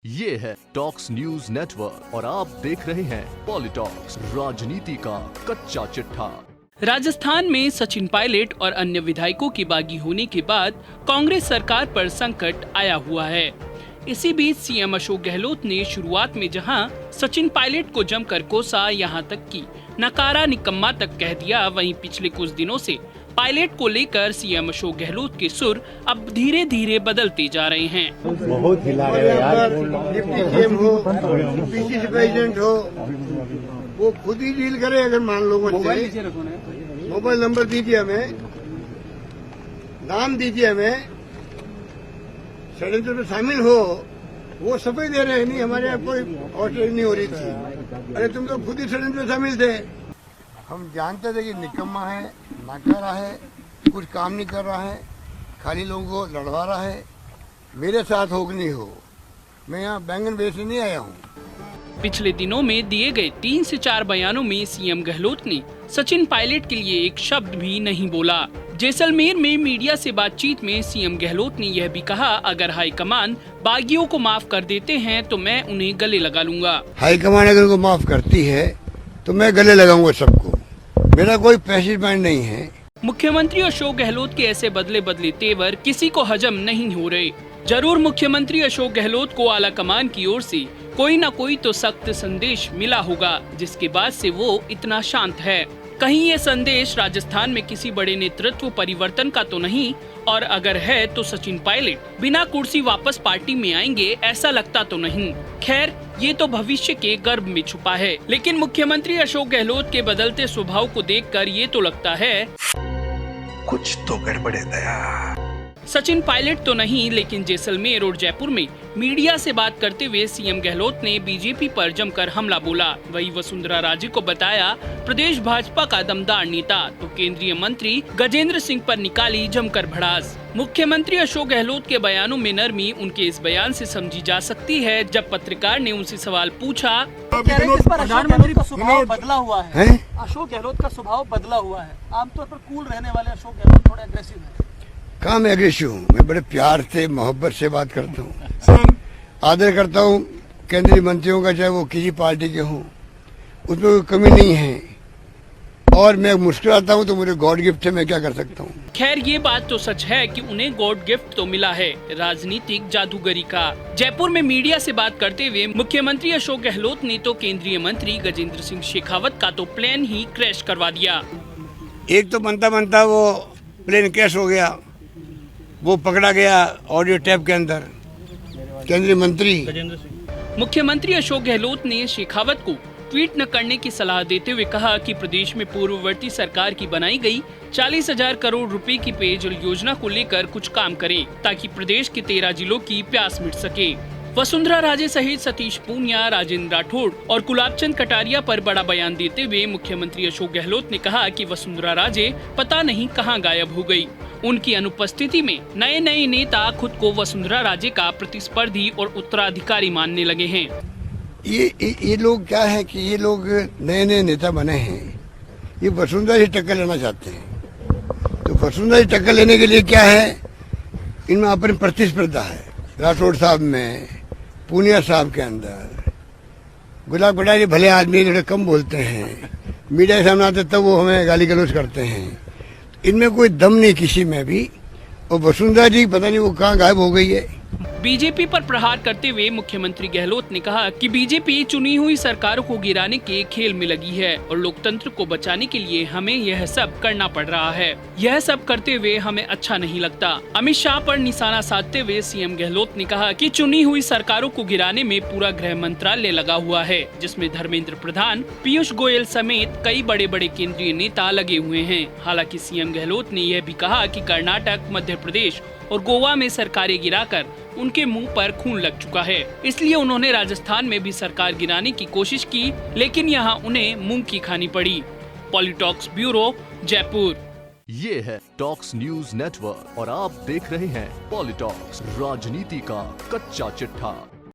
ये है talks news network और आप देख रहे हैं पॉलिटॉक्स, राजनीति का कच्चा चिट्ठा। राजस्थान में सचिन पायलट और अन्य विधायकों की बागी होने के बाद कांग्रेस सरकार पर संकट आया हुआ है। इसी बीच सीएम अशोक गहलोत ने शुरुआत में जहां सचिन पायलट को जमकर कोसा, यहां तक कि नकारा निकम्मा तक कह दिया, वहीं पिछले कुछ दिनों से पायलट को लेकर सीएम अशोक गहलोत के सुर अब धीरे धीरे बदलते जा रहे हैं। बहुत हिला रहे हैं यार। डिप्टी सीएम हो, पीसीसी प्रेसिडेंट हो, वो खुद ही डील करे। अगर मान लो मुझसे मोबाइल नंबर दीजिए, हमें नाम दीजिए, हमें षड्यंत्र में शामिल हो, वो सफाई दे रहे हैं। नहीं, हमारे यहाँ कोई ऑर्डर नहीं हो रही थी। अरे तुम तो खुद ही षड्यंत्र में शामिल थे। हम जानते थे कि निकम्मा है, नाकारा है, कुछ काम नहीं कर रहा है, खाली लोगों को लड़वा रहा है। मेरे साथ हो कि नहीं हो, मैं यहाँ बैंगन बेचने नहीं आया हूँ। पिछले दिनों में दिए गए 3 से 4 बयानों में सीएम गहलोत ने सचिन पायलट के लिए एक शब्द भी नहीं बोला। जैसलमेर में मीडिया से बातचीत में सीएम गहलोत ने यह भी कहा, अगर हाईकमान बागियों को माफ कर देते हैं तो मैं उन्हें गले लगा लूंगा। हाईकमान अगर उनको माफ करती है तो मैं गले लगाऊंगा सबको। मेरा कोई पैसिव माइंड नहीं है। मुख्यमंत्री अशोक गहलोत के ऐसे बदले बदले तेवर किसी को हजम नहीं हो रहे। जरूर मुख्यमंत्री अशोक गहलोत को आला कमान की ओर से कोई न कोई तो सख्त संदेश मिला होगा, जिसके बाद से वो इतना शांत है। कहीं ये संदेश राजस्थान में किसी बड़े नेतृत्व परिवर्तन का तो नहीं, और अगर है तो सचिन पायलट बिना कुर्सी वापस पार्टी में आएंगे ऐसा लगता तो नहीं। खैर, ये तो भविष्य के गर्भ में छुपा है, लेकिन मुख्यमंत्री अशोक गहलोत के बदलते स्वभाव को देखकर ये तो लगता है कुछ तो गड़बड़ है दया। सचिन पायलट तो नहीं, लेकिन जैसलमेर और जयपुर में मीडिया से बात करते हुए सीएम गहलोत ने बीजेपी पर जमकर हमला बोला। वही वसुंधरा राजे को बताया प्रदेश भाजपा का दमदार नेता, तो केंद्रीय मंत्री गजेंद्र सिंह पर निकाली जमकर भड़ास। मुख्यमंत्री अशोक गहलोत के बयानों में नरमी उनके इस बयान से समझी जा सकती है, जब पत्रकार ने उनसे सवाल पूछा। प्रधानमंत्री का स्वभाव बदला हुआ है। अशोक गहलोत का स्वभाव बदला हुआ है। आमतौर पर कूल रहने वाले अशोक गहलोत थोड़े अग्रेसिव है। कहाँ मैं एग्रेसिव हूँ? मैं बड़े प्यार से मोहब्बत से बात करता हूँ, आदर करता हूँ केंद्रीय मंत्रियों का, चाहे वो किसी पार्टी के हों, उसमें कोई कमी नहीं है। और मैं मुस्कुराता हूँ तो मुझे गॉड गिफ्ट है, मैं क्या कर सकता हूँ। खैर, ये बात तो सच है कि उन्हें गॉड गिफ्ट तो मिला है राजनीतिक जादूगरी का। जयपुर में मीडिया से बात करते हुए मुख्यमंत्री अशोक गहलोत ने तो केंद्रीय मंत्री गजेंद्र सिंह शेखावत का तो प्लेन ही क्रैश करवा दिया। एक तो बनता बनता वो प्लेन क्रैश हो गया, वो पकड़ा गया ऑडियो टैप के अंदर, केंद्रीय मंत्री। मुख्यमंत्री अशोक गहलोत ने शेखावत को ट्वीट न करने की सलाह देते हुए कहा कि प्रदेश में पूर्ववर्ती सरकार की बनाई गई 40,000 करोड़ रुपए की पेयजल योजना को लेकर कुछ काम करें, ताकि प्रदेश के 13 जिलों की प्यास मिट सके। वसुंधरा राजे सहित सतीश पूनिया, राजेंद्र राठौड़ और गुलाबचंद कटारिया पर बड़ा बयान देते हुए मुख्यमंत्री अशोक गहलोत ने कहा कि वसुंधरा राजे पता नहीं कहां गायब हो गई। उनकी अनुपस्थिति में नए नए नेता खुद को वसुंधरा राजे का प्रतिस्पर्धी और उत्तराधिकारी मानने लगे हैं। ये लोग क्या है कि ये लोग नए नए नेता बने हैं, ये वसुंधरा से टक्कर लेना चाहते हैं। तो वसुंधरा से टक्कर लेने के लिए क्या है, इनमें अपनी प्रतिस्पर्धा है। राठौड़ साहब में, पूनिया साहब के अंदर। गुलाब कटारिया भले आदमी, थोड़े कम बोलते हैं, मीडिया के सामने आते तब वो हमें गाली गलौज करते हैं। इनमें कोई दम नहीं किसी में भी। और वसुंधरा जी पता नहीं वो कहाँ गायब हो गई है। बीजेपी पर प्रहार करते हुए मुख्यमंत्री गहलोत ने कहा कि बीजेपी चुनी हुई सरकारों को गिराने के खेल में लगी है और लोकतंत्र को बचाने के लिए हमें यह सब करना पड़ रहा है। यह सब करते हुए हमें अच्छा नहीं लगता। अमित शाह पर निशाना साधते हुए सीएम गहलोत ने कहा कि चुनी हुई सरकारों को गिराने में पूरा गृह मंत्रालय लगा हुआ है, जिसमें धर्मेंद्र प्रधान, पीयूष गोयल समेत कई बड़े बड़े केंद्रीय नेता लगे हुए हैं। हालांकि सीएम गहलोत ने यह भी कहा कि कर्नाटक, मध्य प्रदेश और गोवा में सरकारें गिराकर उनके मुंह पर खून लग चुका है, इसलिए उन्होंने राजस्थान में भी सरकार गिराने की कोशिश की, लेकिन यहाँ उन्हें मूंग की खानी पड़ी। पॉलिटॉक्स ब्यूरो, जयपुर। ये है टॉक्स न्यूज नेटवर्क और आप देख रहे हैं पॉलिटॉक्स, राजनीति का कच्चा चिट्ठा।